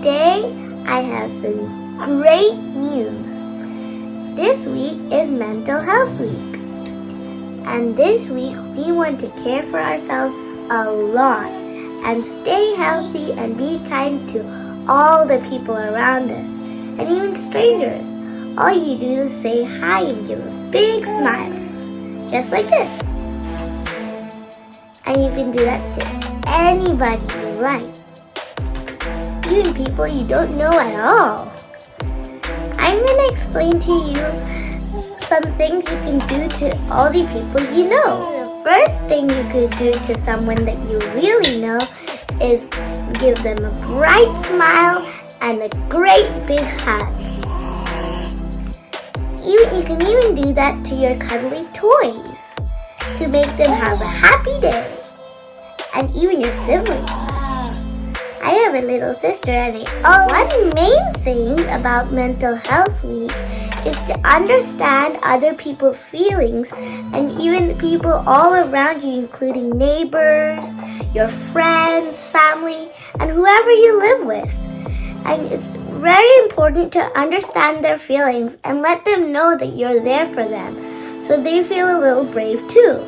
today I have some great news. This week is Mental Health Week. And this week we want to care for ourselves a lot and stay healthy and be kind to all the people around us and even strangers. All you do is say hi and give a big smile, just like this. And you can do that to anybody you like, even people you don't know at all. I'm going to explain to you some things you can do to all the people you know. The first thing you could do to someone that you really know is give them a bright smile and a great big hug. You can even do that to your cuddly toys to make them have a happy day, and even your siblings. I have a little sister and one main thing about Mental Health Week is to understand other people's feelings and even people all around you, including neighbors, your friends, family, and whoever you live with. And it's very important to understand their feelings and let them know that you're there for them so they feel a little brave too.